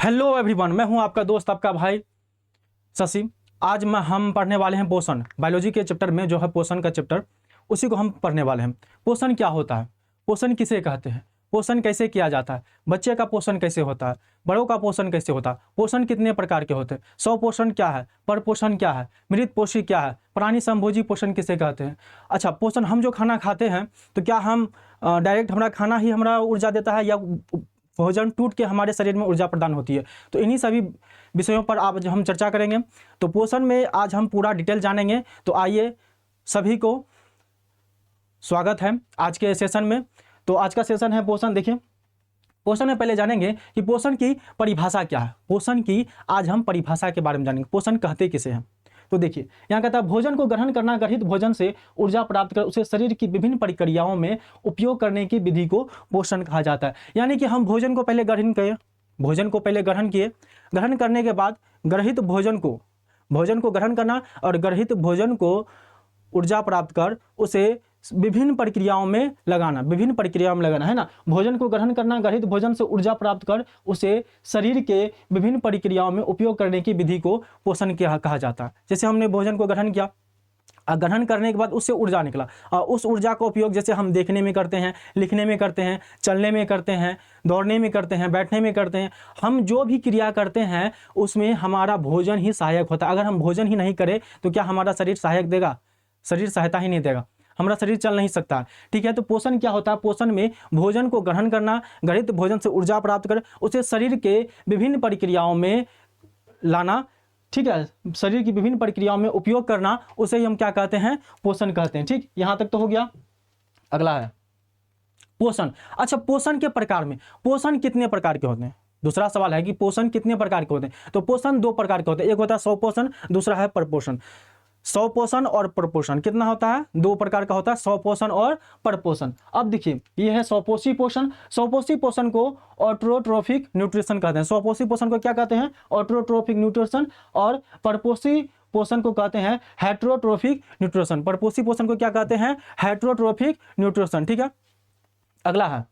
Hello everyone, मैं हूं आपका दोस्त आपका भाई शशि। आज हम पढ़ने वाले हैं पोषण। बायोलॉजी के चैप्टर में जो है पोषण का चैप्टर, उसी को हम पढ़ने वाले हैं। पोषण क्या होता है, पोषण किसे कहते हैं, पोषण कैसे किया जाता है, बच्चे का पोषण कैसे होता है, बड़ों का पोषण कैसे होता है, पोषण कितने प्रकार के होते हैं, स्वपोषण क्या है, परपोषण क्या है, मृत पोषी क्या है, प्राणी संभोजी पोषण किसे कहते हैं। अच्छा, पोषण हम जो खाना खाते हैं तो क्या हम डायरेक्ट हमारा खाना ही हमारा ऊर्जा देता है या भोजन टूट के हमारे शरीर में ऊर्जा प्रदान होती है। तो इन्हीं सभी विषयों पर आज हम चर्चा करेंगे। तो पोषण में आज हम पूरा डिटेल जानेंगे। तो आइए, सभी को स्वागत है आज के सेशन में। तो आज का सेशन है पोषण। देखिए, पोषण में पहले जानेंगे कि पोषण की परिभाषा क्या है। पोषण की आज हम परिभाषा के बारे में जानेंगे, पोषण कहते किसे हैं। तो देखिए, यहाँ कहता है भोजन को ग्रहण करना, ग्रहित भोजन से ऊर्जा प्राप्त कर उसे शरीर की विभिन्न प्रक्रियाओं में उपयोग करने की विधि को पोषण कहा जाता है। यानी कि हम भोजन को पहले ग्रहण किए, भोजन को पहले ग्रहण किए, ग्रहण करने के बाद ग्रहित भोजन को ग्रहण करना और ग्रहित भोजन को ऊर्जा प्राप्त कर उसे विभिन्न प्रक्रियाओं में लगाना, विभिन्न प्रक्रियाओं में लगाना है ना। भोजन को ग्रहण करना, ग्रहित भोजन से ऊर्जा प्राप्त कर उसे शरीर के विभिन्न प्रक्रियाओं में उपयोग करने की विधि को पोषण कहा जाता है। जैसे हमने भोजन को ग्रहण किया, ग्रहण करने के बाद उससे ऊर्जा निकला और उस ऊर्जा का उपयोग जैसे हम देखने में करते हैं, लिखने में करते हैं, चलने में करते हैं, दौड़ने में करते हैं, बैठने में करते हैं। हम जो भी क्रिया करते हैं उसमें हमारा भोजन ही सहायक होता है। अगर हम भोजन ही नहीं करें तो क्या हमारा शरीर सहायक देगा? शरीर सहायता ही नहीं देगा, हमारा शरीर चल नहीं सकता। ठीक है, तो पोषण क्या होता है? पोषण में भोजन को ग्रहण करना, ग्रहित भोजन से ऊर्जा प्राप्त कर उसे शरीर के विभिन्न प्रक्रियाओं में लाना। ठीक है, शरीर की विभिन्न प्रक्रियाओं में उपयोग करना, उसे ही हम क्या कहते हैं? पोषण कहते हैं। ठीक, यहां तक तो हो गया। अगला है पोषण। अच्छा, पोषण के प्रकार में पोषण कितने प्रकार के होते हैं? दूसरा सवाल है कि पोषण कितने प्रकार के होते हैं। तो पोषण दो प्रकार के होते हैं, एक होता है स्वपोषण, दूसरा है परपोषण। स्वपोषण और परपोषण कितना होता है? दो प्रकार का होता है, स्वपोषण और परपोषण। अब देखिए, ये है स्वपोषी पोषण। स्वपोषी पोषण को ऑटोट्रोफिक न्यूट्रिशन कहते हैं। स्वपोषी पोषण को क्या कहते हैं? Autotrophic nutrition. और परपोषी पोषण को कहते हैं हेटेरोट्रोफिक न्यूट्रिशन। परपोषी पोषण को क्या कहते हैं? Heterotrophic nutrition. ठीक है, अगला है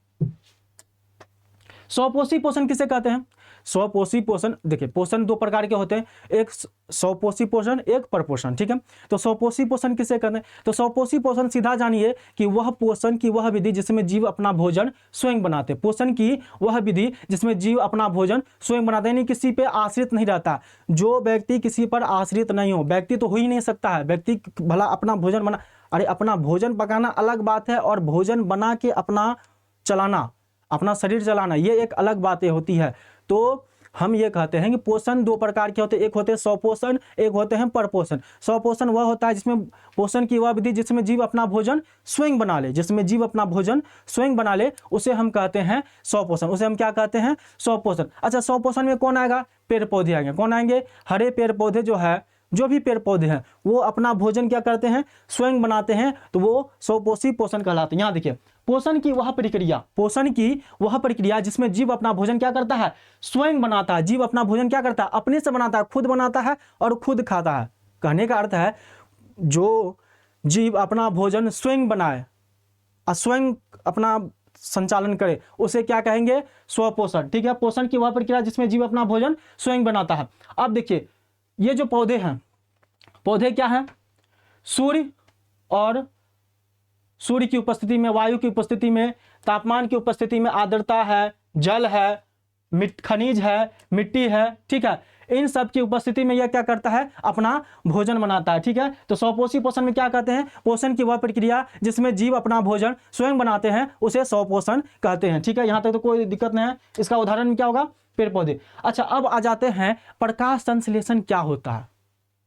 स्वपोषी पोषण किसे कहते हैं? स्वपोषी पोषण, देखिए पोषण दो प्रकार के होते हैं, एक स्वपोषी पोषण, एक परपोषण। ठीक है, तो स्वपोषी पोषण किसे कहते हैं? तो स्वपोषी पोषण सीधा जानिए कि वह पोषण की वह विधि जिसमें जीव अपना भोजन स्वयं बनाते। पोषण की वह विधि जिसमें जीव अपना भोजन स्वयं बनाते, यानी किसी पे आश्रित नहीं रहता। जो व्यक्ति किसी पर आश्रित नहीं हो, व्यक्ति तो हो ही नहीं सकता है, व्यक्ति भला अपना भोजन बना, अरे अपना भोजन पकाना अलग बात है और भोजन बना के अपना चलाना, अपना शरीर चलाना, ये एक अलग बातें होती है। तो हम ये कहते हैं कि पोषण दो प्रकार के होते हैं, एक होते हैं स्वपोषण, एक होते हैं परपोषण। स्वपोषण वह होता है जिसमें पोषण की वह विधि जिसमें जीव अपना भोजन स्वयं बना ले, जिसमें जीव अपना भोजन स्वयं बना ले, उसे हम कहते हैं स्वपोषण। उसे हम क्या कहते हैं? स्वपोषण। अच्छा, स्वपोषण में कौन आएगा? पेड़ पौधे आएंगे। कौन आएंगे? हरे पेड़ पौधे जो है, जो भी पेड़ पौधे हैं वो अपना भोजन क्या करते हैं? स्वयं बनाते हैं, तो वो स्वपोषी पोषण कहलाते हैं। यहाँ देखिए, पोषण की वह प्रक्रिया जिसमें जीव अपना भोजन क्या करता है? स्वयं बनाता है। जीव अपना भोजन क्या करता है? अपने से बनाता है, खुद बनाता है और खुद खाता है। कहने का अर्थ है जो जीव अपना भोजन स्वयं बनाए और स्वयं अपना संचालन करे, उसे क्या कहेंगे? स्वपोषण। ठीक है, पोषण की वह प्रक्रिया जिसमें जीव अपना भोजन स्वयं बनाता है। अब देखिए, ये जो पौधे हैं, पौधे क्या हैं? सूर्य की उपस्थिति में, वायु की उपस्थिति में, तापमान की उपस्थिति में, आर्द्रता है, जल है, खनिज है, मिट्टी है। ठीक है, इन सब की उपस्थिति में यह क्या करता है? अपना भोजन बनाता है। ठीक है, तो स्वपोषी पोषण में क्या कहते हैं? पोषण की वह प्रक्रिया जिसमें जीव अपना भोजन स्वयं बनाते हैं, उसे स्वपोषण कहते हैं। ठीक है, यहां तक तो कोई दिक्कत नहीं है। इसका उदाहरण क्या होगा? पेड़ पौधे। अच्छा, अब आ जाते हैं प्रकाश संश्लेषण क्या होता है।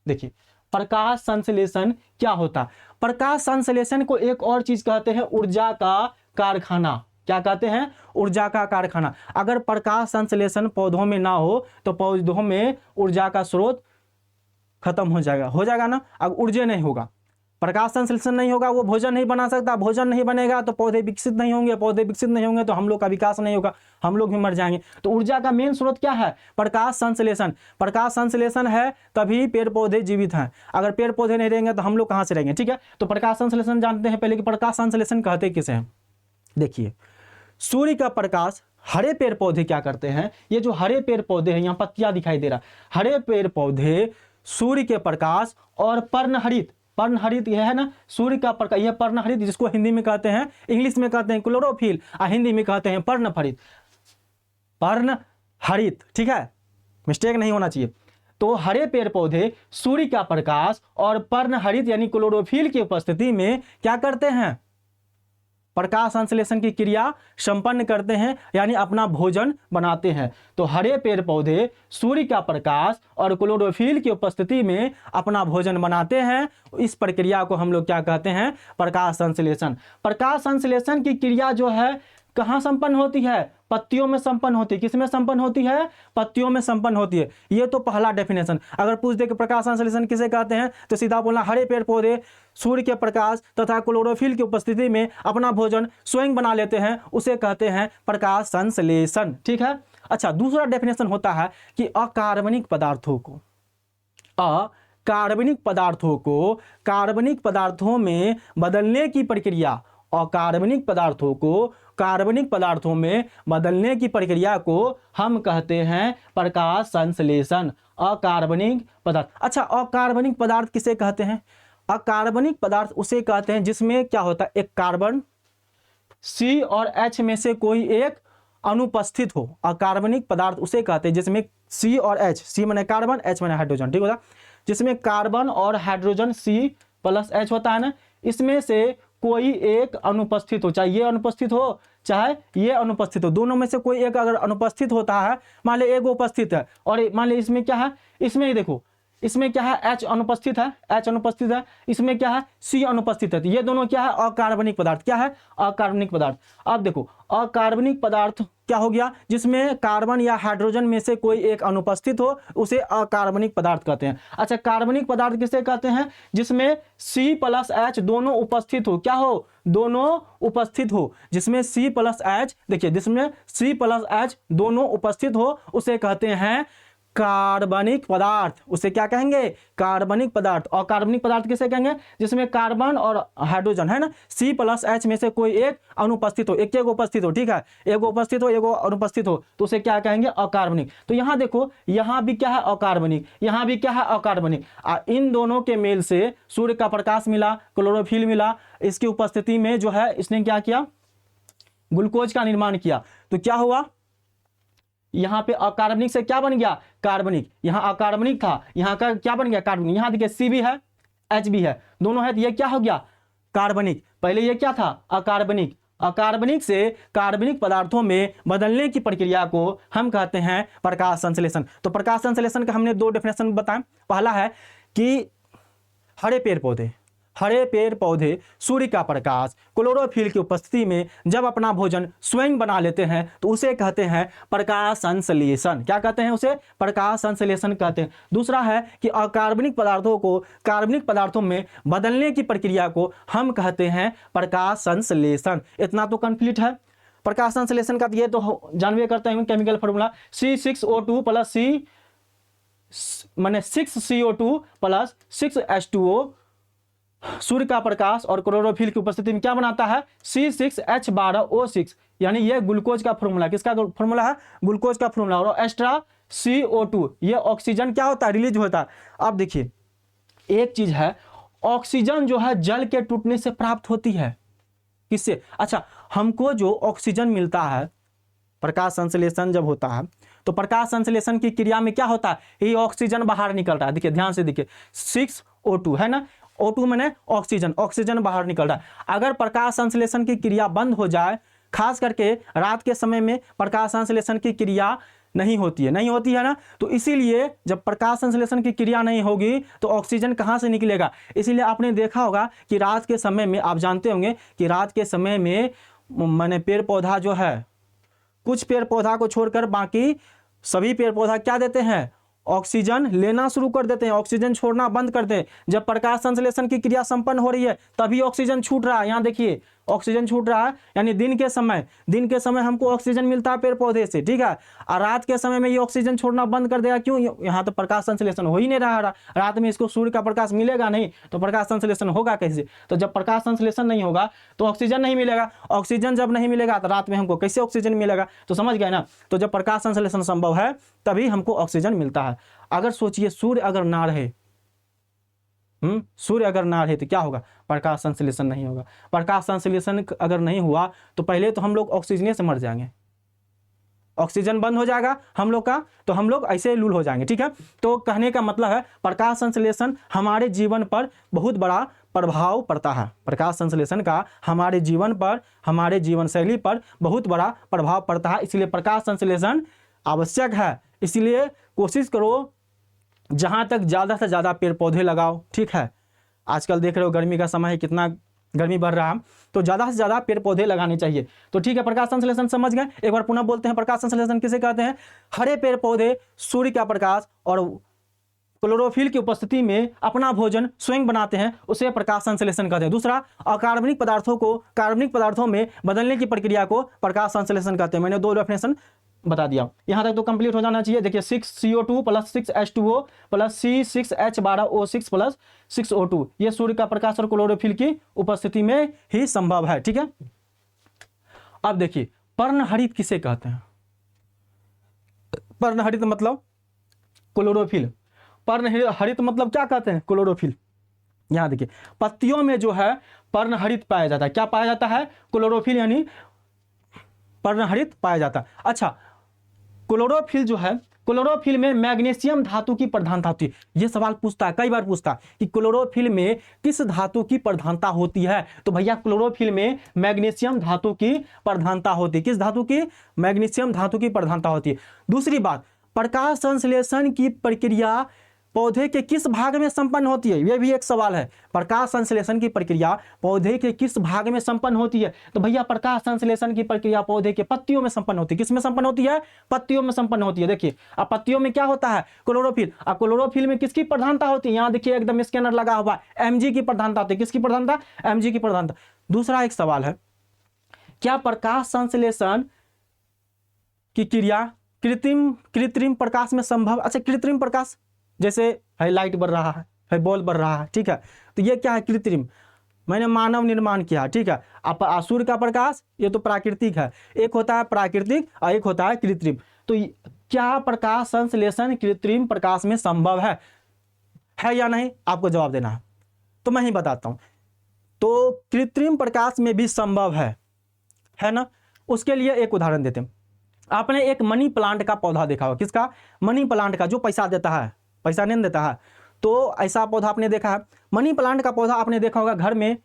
देखिए, प्रकाश संश्लेषण क्या होता है? प्रकाश संश्लेषण को एक और चीज कहते हैं, ऊर्जा का कारखाना। क्या कहते हैं? ऊर्जा का कारखाना। अगर प्रकाश संश्लेषण पौधों में ना हो तो पौधों में ऊर्जा का स्रोत खत्म हो जाएगा ना। अब ऊर्जा नहीं होगा, प्रकाश संश्लेषण नहीं होगा, वो भोजन नहीं बना सकता। भोजन नहीं बनेगा तो पौधे विकसित नहीं होंगे, पौधे विकसित नहीं होंगे तो हम लोग का विकास नहीं होगा, हम लोग भी मर जाएंगे। तो ऊर्जा का मेन स्रोत क्या है? प्रकाश संश्लेषण। प्रकाश संश्लेषण है तभी पेड़ पौधे जीवित हैं। अगर पेड़ पौधे नहीं रहेंगे तो हम लोग कहां से रहेंगे? ठीक है, तो प्रकाश संश्लेषण जानते हैं पहले कि प्रकाश संश्लेषण कहते किसे हैं। देखिए, सूर्य का प्रकाश हरे पेड़ पौधे क्या करते हैं, ये जो हरे पेड़ पौधे हैं, यहाँ पत्तियां दिखाई दे रहा, हरे पेड़ पौधे सूर्य के प्रकाश और पर्णहरित, पर्णहरित यह है ना सूर्य का प्रकाश, यह पर्णहरित जिसको हिंदी में कहते हैं, इंग्लिश में कहते हैं क्लोरोफिल और हिंदी में कहते हैं पर्णहरित, पर्णहरित, ठीक है, मिस्टेक नहीं होना चाहिए। तो हरे पेड़ पौधे सूर्य का प्रकाश और पर्णहरित यानी क्लोरोफिल की उपस्थिति में क्या करते हैं, प्रकाश संश्लेषण की क्रिया संपन्न करते हैं, यानी अपना भोजन बनाते हैं। तो हरे पेड़ पौधे सूर्य का प्रकाश और क्लोरोफिल की उपस्थिति में अपना भोजन बनाते हैं। इस प्रक्रिया को हम लोग क्या कहते हैं, प्रकाश संश्लेषण। प्रकाश संश्लेषण की क्रिया जो है कहाँ संपन्न होती है, पत्तियों में संपन्न होती है। किसमें संपन्न होती है, पत्तियों में संपन्न होती है। ये तो पहला डेफिनेशन। अगर पूछ दे कि प्रकाश संश्लेषण किसे कहते हैं, तो सीधा बोलना हरे पेड़ पौधे सूर्य के प्रकाश तथा क्लोरोफिल की उपस्थिति में अपना भोजन स्वयं बना लेते हैं, उसे कहते हैं प्रकाश संश्लेषण, ठीक है। अच्छा, दूसरा डेफिनेशन होता है कि अकार्बनिक पदार्थों को, अकार्बनिक पदार्थों को कार्बनिक पदार्थों में बदलने की प्रक्रिया, अकार्बनिक पदार्थों को कार्बनिक पदार्थों में बदलने की प्रक्रिया को हम कहते हैं प्रकाश संश्लेषण। अकार्बनिक पदार्थ, अच्छा अकार्बनिक पदार्थ किसे कहते हैं, अकार्बनिक पदार्थ उसे कहते हैं जिसमें क्या होता है, एक कार्बन C और H में से कोई एक अनुपस्थित हो। अकार्बनिक पदार्थ उसे कहते हैं जिसमें C और H, C माने कार्बन, H माने हाइड्रोजन, ठीक होता, जिसमें कार्बन और हाइड्रोजन C+H होता है ना, इसमें से कोई एक अनुपस्थित हो, चाहे ये अनुपस्थित हो चाहे ये अनुपस्थित हो, दोनों में से कोई एक अगर अनुपस्थित होता है, मान ले एक उपस्थित है और मान ले इसमें क्या है, इसमें ही देखो इसमें क्या है, H अनुपस्थित है, H अनुपस्थित है, इसमें क्या है, C अनुपस्थित है, तो ये दोनों क्या है, अकार्बनिक पदार्थ। क्या है, अकार्बनिक पदार्थ। अब देखो अकार्बनिक पदार्थ क्या हो गया, जिसमें कार्बन या हाइड्रोजन में से कोई एक अनुपस्थित हो, उसे अकार्बनिक पदार्थ कहते हैं। अच्छा, कार्बनिक पदार्थ किसे कहते हैं, जिसमें C+H दोनों उपस्थित हो, क्या हो, दोनों उपस्थित हो, जिसमें C+H, देखिए जिसमें C+H दोनों उपस्थित हो, उसे कहते हैं कार्बनिक पदार्थ। उसे क्या कहेंगे, कार्बनिक पदार्थ। और कार्बनिक पदार्थ किसे कहेंगे, जिसमें कार्बन और हाइड्रोजन है ना, C+H में से कोई एक अनुपस्थित हो, एक उपस्थित हो, ठीक है, एक उपस्थित हो, एक अनुपस्थित हो, तो उसे क्या कहेंगे, अकार्बनिक। तो यहाँ देखो, यहाँ भी क्या है, अकार्बनिक, यहाँ भी क्या है, अकार्बनिक। इन दोनों के मेल से सूर्य का प्रकाश मिला, क्लोरोफिल मिला, इसकी उपस्थिति में जो है इसने क्या किया, ग्लूकोज का निर्माण किया। तो क्या हुआ, यहां पे अकार्बनिक से क्या बन गया, कार्बनिक। यहां अकार्बनिक था, यहां का क्या बन गया, कार्बनिक। यहां देखिए C भी है H भी है, दोनों है, तो ये क्या हो गया, कार्बनिक। पहले ये क्या था, अकार्बनिक। अकार्बनिक से कार्बनिक पदार्थों में बदलने की प्रक्रिया को हम कहते हैं प्रकाश संश्लेषण। तो प्रकाश संश्लेषण का हमने दो डेफिनेशन बताए। पहला है कि हरे पेड़ पौधे सूर्य का प्रकाश क्लोरोफिल की उपस्थिति में जब अपना भोजन स्वयं बना लेते हैं, तो उसे कहते हैं प्रकाश संश्लेषण। क्या कहते हैं, उसे प्रकाश संश्लेषण कहते हैं। दूसरा है कि अकार्बनिक पदार्थों को कार्बनिक पदार्थों में बदलने की प्रक्रिया को हम कहते हैं प्रकाश संश्लेषण। इतना तो कंप्लीट है प्रकाश संश्लेषण का। ये तो जानवे करते हैं केमिकल फॉर्मूला, C6O2 प्लस माने 6CO2 प्लस 6H2O सूर्य का प्रकाश और क्लोरोफिल की उपस्थिति में क्या बनाता है, C6H12O6, यानी ये ग्लूकोज का फॉर्मूला। किसका फॉर्मूला है, ग्लूकोज का फॉर्मूला। और एक्स्ट्रा CO2 ये ऑक्सीजन क्या होता है, रिलीज होता है। अब देखिए एक चीज है, ऑक्सीजन जो है जल के टूटने से प्राप्त होती है। किससे, अच्छा हमको जो ऑक्सीजन मिलता है प्रकाश संश्लेषण जब होता है, तो प्रकाश संश्लेषण की क्रिया में क्या होता है, ये ऑक्सीजन बाहर निकल रहा है। देखिए ध्यान से देखिए, 6O2 है ना, O2 मैंने ऑक्सीजन, ऑक्सीजन बाहर निकल रहा है। अगर प्रकाश संश्लेषण की क्रिया बंद हो जाए, खास करके रात के समय में प्रकाश संश्लेषण की क्रिया नहीं होती है ना, तो इसीलिए जब प्रकाश संश्लेषण की क्रिया नहीं होगी तो ऑक्सीजन कहाँ से निकलेगा। इसीलिए आपने देखा होगा कि रात के समय में, आप जानते होंगे कि रात के समय में मैंने पेड़ पौधा जो है, कुछ पेड़ पौधा को छोड़कर बाकी सभी पेड़ पौधा क्या देते हैं, ऑक्सीजन लेना शुरू कर देते हैं, ऑक्सीजन छोड़ना बंद करते हैं। जब प्रकाश संश्लेषण की क्रिया संपन्न हो रही है तभी ऑक्सीजन छूट रहा है। यहाँ देखिए ऑक्सीजन छूट रहा है, यानी दिन के समय हमको ऑक्सीजन मिलता है पेड़ पौधे से, ठीक है। और रात के समय में ये ऑक्सीजन छोड़ना बंद कर देगा, क्यों? यहाँ तो प्रकाश संश्लेषण हो ही नहीं रहा, रात में इसको सूर्य का प्रकाश मिलेगा नहीं, तो प्रकाश संश्लेषण होगा कैसे? तो जब प्रकाश संश्लेषण नहीं होगा तो ऑक्सीजन नहीं मिलेगा, ऑक्सीजन जब नहीं मिलेगा तो रात में हमको कैसे ऑक्सीजन मिलेगा? तो समझ गए ना। तो जब प्रकाश संश्लेषण संभव है तभी हमको ऑक्सीजन मिलता है। अगर सोचिए सूर्य अगर ना रहे, सूर्य अगर ना रहे तो क्या होगा? प्रकाश संश्लेषण नहीं होगा। प्रकाश संश्लेषण अगर नहीं हुआ तो पहले तो हम लोग ऑक्सीजन से मर जाएंगे, ऑक्सीजन बंद हो जाएगा हम लोग का, तो हम लोग ऐसे लूल हो जाएंगे, ठीक है। तो कहने का मतलब है प्रकाश संश्लेषण हमारे जीवन पर बहुत बड़ा प्रभाव पड़ता है। प्रकाश संश्लेषण का हमारे जीवन पर, हमारे जीवन शैली पर बहुत बड़ा प्रभाव पड़ता है, इसलिए प्रकाश संश्लेषण आवश्यक है। इसलिए कोशिश करो जहाँ तक ज़्यादा से ज़्यादा पेड़ पौधे लगाओ, ठीक है। आजकल देख रहे हो गर्मी का समय है, कितना गर्मी बढ़ रहा है, तो ज़्यादा से ज़्यादा पेड़ पौधे लगाने चाहिए। तो ठीक है, प्रकाश संश्लेषण समझ गए। एक बार पुनः बोलते हैं, प्रकाश संश्लेषण किसे कहते हैं? हरे पेड़ पौधे सूर्य का प्रकाश और क्लोरोफिल की उपस्थिति में अपना भोजन स्वयं बनाते हैं, उसे प्रकाश संश्लेषण कहते हैं। दूसरा, अकार्बनिक पदार्थों को कार्बनिक पदार्थों में बदलने की प्रक्रिया को प्रकाश संश्लेषण कहते हैं। मैंने 2 डेफिनेशन बता दिया, यहां तक तो कंप्लीट हो जाना चाहिए। देखिए 6CO2 + 6H2O + C6H12O6 + 6O2, ये सूर्य का प्रकाश और क्लोरोफिल की उपस्थिति में ही संभव है, ठीक है। अब देखिए पर्णहरित किसे कहते हैं? पर्णहरित मतलब क्लोरोफिल। पर्णहरित मतलब क्या कहते हैं? क्लोरोफिल। यहां देखिए पत्तियों में जो है पर्णहरित पाया जाता है। क्या पाया जाता है? क्लोरोफिल, यानी पर्णहरित पाया जाता है। अच्छा, क्लोरोफिल जो है, क्लोरोफिल में मैग्नीशियम धातु की प्रधानता होती है। यह सवाल पूछता है, कई बार पूछता है कि क्लोरोफिल में किस धातु की प्रधानता होती है? तो भैया क्लोरोफिल में मैग्नीशियम धातु की प्रधानता होती है। किस धातु की? मैग्नीशियम धातु की प्रधानता होती है। दूसरी बात, प्रकाश संश्लेषण की प्रक्रिया पौधे के किस भाग में संपन्न होती है? यह भी एक सवाल है। प्रकाश संश्लेषण की प्रक्रिया पौधे के किस भाग में संपन्न होती है? तो भैया प्रकाश संश्लेषण की प्रक्रिया पौधे के पत्तियों में संपन्न होती है। किस में संपन्न होती है? पत्तियों में संपन्न होती है। देखिए अब पत्तियों में क्या होता है? क्लोरोफिल। अब क्लोरोफिल में किसकी प्रधानता होती है? यहाँ देखिए एकदम स्कैनर लगा हुआ, Mg की प्रधानता होती है। किसकी प्रधानता? Mg की प्रधानता। दूसरा एक सवाल है, क्या प्रकाश संश्लेषण की क्रिया कृत्रिम प्रकाश में संभव? अच्छा, कृत्रिम प्रकाश जैसे है लाइट बढ़ रहा है बॉल बढ़ रहा है, ठीक है, तो ये क्या है? कृत्रिम। मैंने मानव निर्माण किया, ठीक है। अब सूर्य का प्रकाश ये तो प्राकृतिक है, एक होता है प्राकृतिक और एक होता है कृत्रिम। तो क्या प्रकाश संश्लेषण कृत्रिम प्रकाश में संभव है या नहीं? आपको जवाब देना है, तो मैं ही बताता हूं। तो कृत्रिम प्रकाश में भी संभव है ना। उसके लिए एक उदाहरण देते हैं। आपने एक मनी प्लांट का पौधा देखा होगा। किसका? मनी प्लांट का, जो पैसा देता है, पैसा नहीं देता है, तो ऐसा पौधा आपने देखा है। मनी प्लांट का पौधा आपने देखा होगा, घर में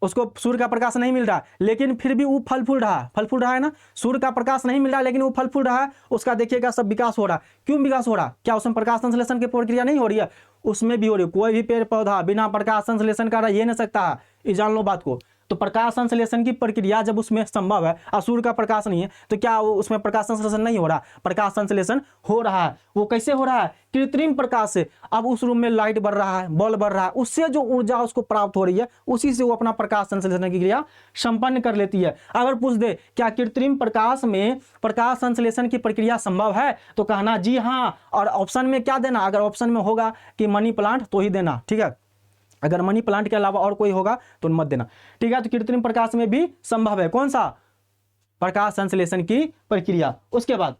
उसको सूर्य का प्रकाश नहीं मिल रहा, लेकिन फिर भी वो फल फूल रहा है ना। सूर्य का प्रकाश नहीं मिल रहा लेकिन वो फल फूल रहा है, उसका देखिएगा सब विकास हो रहा है। क्यों विकास हो रहा? क्या उसमें प्रकाश संश्लेषण की प्रक्रिया नहीं हो रही है? उसमें भी हो रही है। कोई भी पेड़ पौधा बिना प्रकाश संश्लेषण का रह नहीं सकता है, ये जान लो बात को। तो प्रकाश संश्लेषण की प्रक्रिया जब उसमें संभव है और सूर्य का प्रकाश नहीं है, तो क्या उसमें प्रकाश संश्लेषण नहीं हो रहा? प्रकाश संश्लेषण हो रहा है। वो कैसे हो रहा है? कृत्रिम प्रकाश से। अब उस रूम में लाइट बढ़ रहा है, बॉल बढ़ रहा है, उससे जो ऊर्जा उसको प्राप्त हो रही है, उसी से वो अपना प्रकाश संश्लेषण की क्रिया संपन्न कर लेती है। अगर पूछ दे क्या कृत्रिम प्रकाश में प्रकाश संश्लेषण की प्रक्रिया संभव है, तो कहना जी हाँ, और ऑप्शन में क्या देना? अगर ऑप्शन में होगा कि मनी प्लांट तो ही देना, ठीक है। अगर मनी प्लांट के अलावा और कोई होगा तो मत देना, ठीक है। तो कृत्रिम प्रकाश में भी संभव है कौन सा? प्रकाश संश्लेषण की प्रक्रिया। उसके बाद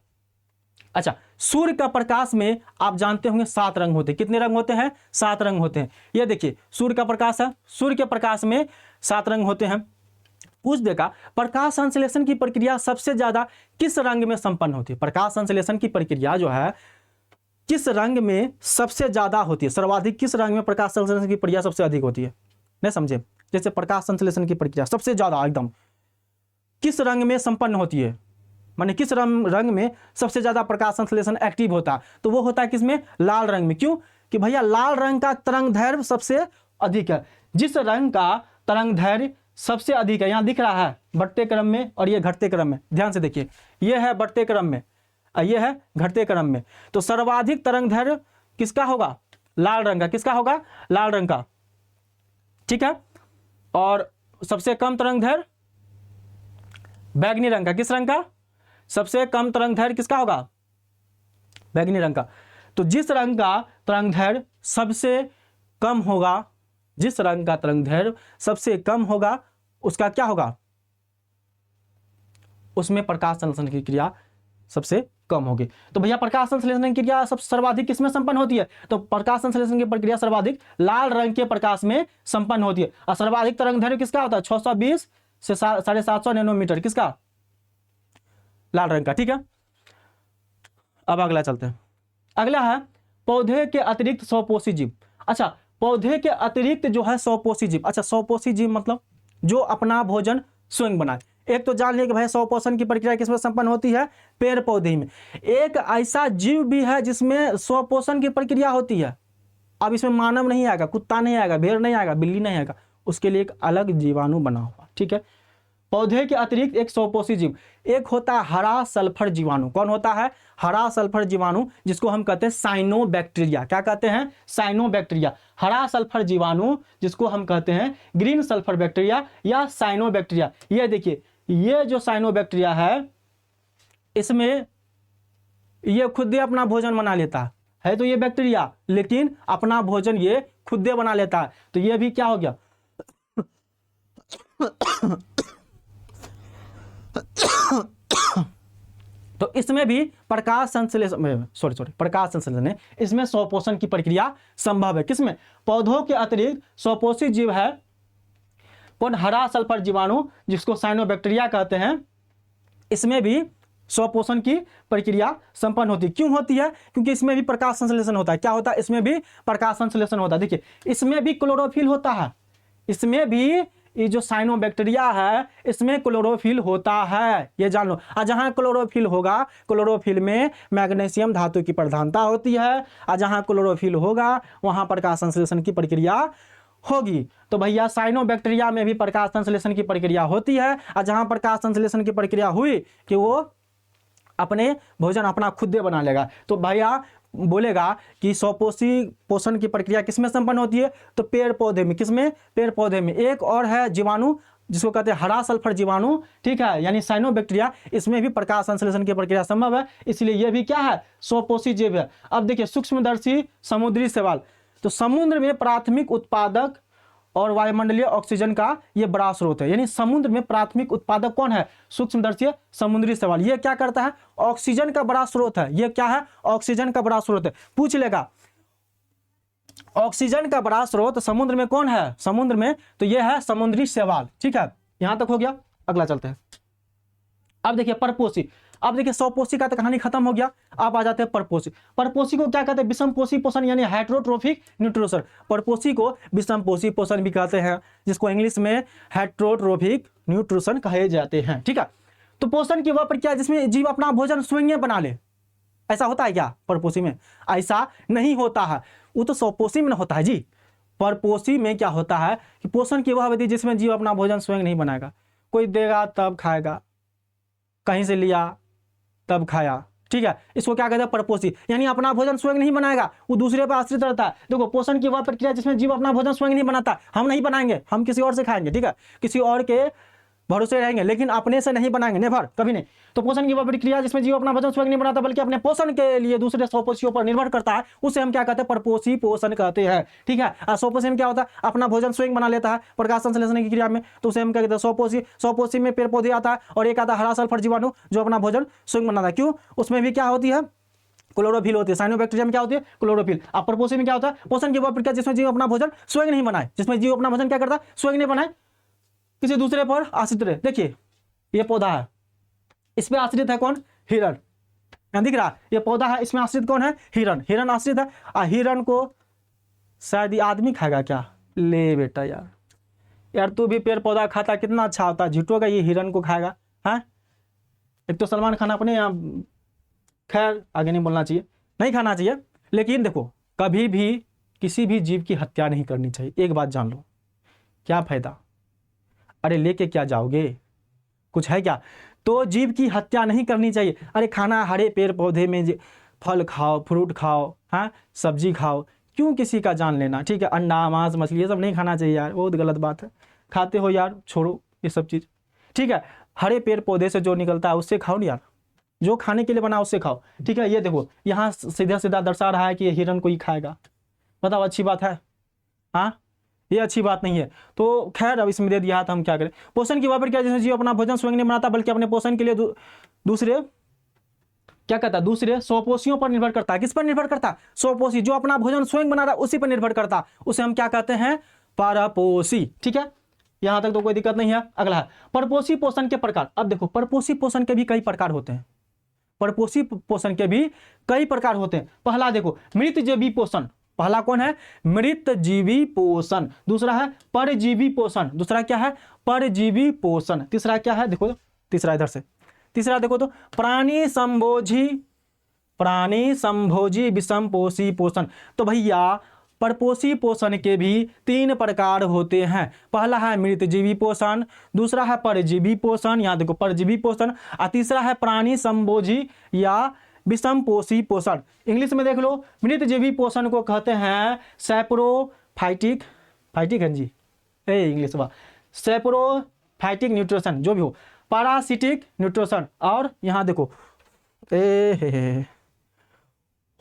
अच्छा, सूर्य का प्रकाश में आप जानते होंगे 7 रंग होते हैं। कितने रंग होते हैं? 7 रंग होते हैं। ये देखिए सूर्य का प्रकाश है, सूर्य के प्रकाश में 7 रंग होते हैं। पूछ देगा प्रकाश संश्लेषण की प्रक्रिया सबसे ज्यादा किस रंग में संपन्न होती है? प्रकाश संश्लेषण की प्रक्रिया जो है किस रंग में सबसे ज्यादा होती है? सर्वाधिक किस रंग में प्रकाश संश्लेषण की प्रक्रिया सबसे अधिक होती है? नहीं समझे? जैसे प्रकाश संश्लेषण की प्रक्रिया सबसे ज्यादा एकदम किस रंग में संपन्न होती है, माने किस रंग में सबसे ज्यादा प्रकाश संश्लेषण एक्टिव होता है? तो वो होता है किसमें? लाल रंग में। क्यों? कि भैया लाल रंग का तरंग दैर्घ्य सबसे अधिक है। जिस रंग का तरंग दैर्घ्य सबसे अधिक है, यहां दिख रहा है बढ़ते क्रम में और ये घटते क्रम में, ध्यान से देखिए, ये है बढ़ते क्रम में, ये है घटते क्रम में। तो सर्वाधिक तरंग दैर्घ्य किसका होगा? लाल रंग का। किसका होगा? लाल रंग का, ठीक है। और सबसे कम तरंग दैर्घ्य बैगनी रंग का। किस रंग का? सबसे कम तरंग दैर्घ्य किसका होगा? बैगनी रंग का। तो जिस रंग का तरंग दैर्घ्य सबसे कम होगा, जिस रंग का तरंग दैर्घ्य सबसे कम होगा उसका क्या होगा? उसमें प्रकाश संश्लेषण की क्रिया सबसे कम होगी। तो भैया प्रकाश संश्लेषण की क्रिया सब सर्वाधिक किसमें संपन्न होती है? तो प्रकाश संश्लेषण की प्रक्रिया सर्वाधिक लाल रंग के प्रकाश में संपन्न होती है। और सर्वाधिक तरंग दैर्घ्य किसका होता है? 620 से 750 नैनोमीटर। किसका? लाल रंग का। ठीक है, अब अगला चलते हैं। अगला है पौधे के अतिरिक्त स्वपोषी जीव। अच्छा, पौधे के अतिरिक्त जो है स्वपोषी जीव। अच्छा, स्वपोषी जीव मतलब जो अपना भोजन स्वयं बनाए। एक तो जान लिया कि भाई स्वपोषण की प्रक्रिया किसमें संपन्न होती है? पेड़ पौधे में। एक ऐसा जीव भी है जिसमें स्वपोषण की प्रक्रिया होती है। अब इसमें मानव नहीं आएगा, कुत्ता नहीं आएगा, भेड़ नहीं आएगा, बिल्ली नहीं आएगा, उसके लिए एक अलग जीवाणु बना हुआ। ठीक है, पौधे के अतिरिक्त एक स्वपोषी जीव, एक होता है हरा सल्फर जीवाणु। कौन होता है? हरा सल्फर जीवाणु, जिसको हम कहते हैं साइनोबैक्टीरिया। क्या कहते हैं? साइनोबैक्टीरिया। हरा सल्फर जीवाणु जिसको हम कहते हैं ग्रीन सल्फर बैक्टीरिया या साइनोबैक्टीरिया। ये देखिए, ये जो साइनोबैक्टीरिया है इसमें ये खुद ही अपना भोजन बना लेता है तो ये बैक्टीरिया, लेकिन अपना भोजन ये खुद ही बना लेता है। तो ये भी क्या हो गया? तो इसमें भी प्रकाश संश्लेषण प्रकाश संश्लेषण है, इसमें स्वपोषण की प्रक्रिया संभव है। किसमें? पौधों के अतिरिक्त स्वपोषी जीव है कौन? हरा सल्फर जीवाणु जिसको साइनोबैक्टीरिया कहते हैं। इसमें भी स्वपोषण की प्रक्रिया संपन्न होती है। क्यों होती है? क्योंकि इसमें भी प्रकाश संश्लेषण होता है। क्या होता है? इसमें भी प्रकाश संश्लेषण होता है। देखिए, इसमें भी क्लोरोफिल होता है। इसमें भी ये जो साइनोबैक्टीरिया है इसमें क्लोरोफिल होता है, ये जान लो। और जहां क्लोरोफिल होगा, क्लोरोफिल में मैग्नीशियम धातु की प्रधानता होती है। और जहां क्लोरोफिल होगा वहां प्रकाश संश्लेषण की प्रक्रिया होगी। तो भैया साइनोबैक्टीरिया में भी प्रकाश संश्लेषण की प्रक्रिया होती है। और जहां प्रकाश संश्लेषण की प्रक्रिया हुई कि वो अपने भोजन अपना खुद ही बना लेगा। तो भैया बोलेगा कि स्वपोषी पोषण की प्रक्रिया किसमें संपन्न होती है? तो पेड़ पौधे में। किसमें? पेड़ पौधे में। एक और है जीवाणु जिसको कहते हैं हरा सल्फर जीवाणु, ठीक है, यानी साइनोबैक्टीरिया। इसमें भी प्रकाश संश्लेषण की प्रक्रिया संभव है, इसलिए यह भी क्या है? स्वपोषी जीव है। अब देखिए सूक्ष्मदर्शी समुद्री शैवाल। तो समुद्र में प्राथमिक उत्पादक और वायुमंडलीय ऑक्सीजन का ये बड़ा स्रोत है। यानी समुद्र में प्राथमिक उत्पादक कौन है? सूक्ष्मदर्शी समुद्री शैवाल। ये क्या करता है? ऑक्सीजन का बड़ा स्रोत है। ये क्या है? ऑक्सीजन का बड़ा स्रोत है। पूछ लेगा ऑक्सीजन का बड़ा स्रोत समुद्र में कौन है? समुद्र में तो ये है समुद्री शैवाल। ठीक है, यहां तक हो गया। अगला चलते हैं। अब देखिए परपोषी। अब देखिए स्वपोषी का तो कहानी खत्म हो गया। अब आ जाते हैं परपोषी। परपोषी को क्या कहते हैं? विषमपोषी पोषण यानी हेटेरोट्रोफिक न्यूट्रिशन। परपोषी को विषमपोषी पोषण भी कहते हैं, जिसको इंग्लिश में हेटेरोट्रोफिक न्यूट्रिशन कहे जाते हैं। ठीक है, तो पोषण की वह प्रक्रिया जिसमें जीव अपना भोजन स्वयं बना ले। ऐसा होता है क्या परपोषी में? ऐसा नहीं होता है, वो तो स्वपोषी में होता है जी। परपोषी में क्या होता है कि पोषण की वह विधि जिसमें जीव अपना भोजन स्वयं नहीं बनाएगा। कोई देगा तब खाएगा, कहीं से लिया तब खाया। ठीक है, इसको क्या कहते हैं? परपोषी। यानी अपना भोजन स्वयं नहीं बनाएगा, वो दूसरे पर आश्रित रहता है। देखो पोषण की वह प्रक्रिया जिसमें जीव अपना भोजन स्वयं नहीं बनाता। हम नहीं बनाएंगे, हम किसी और से खाएंगे। ठीक है, किसी और के भरोसे रहेंगे, लेकिन अपने से नहीं बनाएंगे, नेवर, कभी नहीं। तो पोषण की वह प्रक्रिया जिसमें जीव अपना भोजन स्वयं नहीं बनाता बल्कि अपने पोषण के लिए दूसरे स्वपोषियों पर निर्भर करता है, उसे हम क्या कहते हैं? परपोषी पोषण कहते हैं। ठीक है, स्वपोषी में क्या होता है? अपना भोजन स्वयं बना लेता है प्रकाश संश्लेषण की क्रिया में, तो उसे हम क्या कहते हैं? स्वपोषी। स्वपोषी में पेड़ पौधे आता है और एक आता है हरा सल्फर जीवाणु जो अपना भोजन स्वयं बनाता है। क्यों? उसमें भी क्या होती है? क्लोरोफिल होती है। साइनोबैक्टीरिया में क्या होती है? क्लोरोफिल। अब परपोषी में क्या होता है? पोषण की वह प्रक्रिया जिसमें जीव अपना भोजन स्वयं नहीं बनाए, जिसमें जीव अपना भोजन क्या करता है? स्वयं नहीं बनाए, किसी दूसरे पर आश्रित रहे। देखिए ये पौधा है, इस पे आश्रित है कौन? हिरण। यहाँ दिख रहा? ये पौधा है, इसमें आश्रित कौन है? हिरण। हिरण आश्रित है। हिरण को शायद आदमी खाएगा क्या? ले बेटा यार तू भी पेड़ पौधा खाता, कितना अच्छा होता है। झूठो का ये हिरण को खाएगा? हाँ, एक तो सलमान खान अपने यहाँ, खैर आगे नहीं बोलना चाहिए, नहीं खाना चाहिए। लेकिन देखो कभी भी किसी भी जीव की हत्या नहीं करनी चाहिए। एक बात जान लो, क्या फायदा? अरे लेके क्या जाओगे? कुछ है क्या? तो जीव की हत्या नहीं करनी चाहिए। अरे खाना हरे पेड़ पौधे में फल खाओ, फ्रूट खाओ, हाँ सब्जी खाओ, क्यों किसी का जान लेना? ठीक है, अंडा मांस मछली ये सब नहीं खाना चाहिए यार, बहुत गलत बात है। खाते हो यार, छोड़ो ये सब चीज़, ठीक है। हरे पेड़ पौधे से जो निकलता है उससे खाओ ना यार, जो खाने के लिए बना उससे खाओ, ठीक है। ये देखो यहाँ सीधा सीधा दर्शा रहा है कि ये हिरण को ही खाएगा, बताओ अच्छी बात है? हाँ, ये अच्छी बात नहीं है। तो खैर अब इसमें दे दिया था, हम क्या करें। पोषण की बात क्या, जैसे जीव अपना भोजन स्वयं नहीं बनाता बल्कि अपने पोषण के लिए दूसरे क्या कहता है, दूसरे स्वपोषियों पर निर्भर करता है। किस पर निर्भर करता है? स्वपोषी, जो अपना भोजन स्वयं बना रहा है उसी पर निर्भर करता है, उसे हम क्या कहते हैं? परपोषी, ठीक है। यहां तक तो कोई दिक्कत नहीं है। अगला है परपोषी पोषण के प्रकार। अब देखो परपोषी पोषण के भी कई प्रकार होते हैं, परपोषी पोषण के भी कई प्रकार होते हैं। पहला देखो मृतजीवी पोषण, पहला कौन है? मृतजीवी पोषण। दूसरा है परजीवी पोषण। दूसरा क्या है? परजीवी पोषण। तीसरा क्या है? देखो तीसरा इधर से, तीसरा देखो तो प्राणी संभोजी विषमपोषी पोषण। तो भैया परपोषी पोषण के भी 3 प्रकार होते हैं। पहला है मृतजीवी पोषण, दूसरा है परजीवी पोषण, यहाँ देखो परजीवी पोषण, और तीसरा है प्राणी संभोजी या विषमपोषी पोषण। इंग्लिश में देख लो, मृतजीवी पोषण को कहते हैं सैप्रोफाइटिक, फाइटिक है जी इंग्लिश में, सैप्रोफाइटिक न्यूट्रिशन जो भी हो, पैरासिटिक न्यूट्रिशन, और यहाँ देखो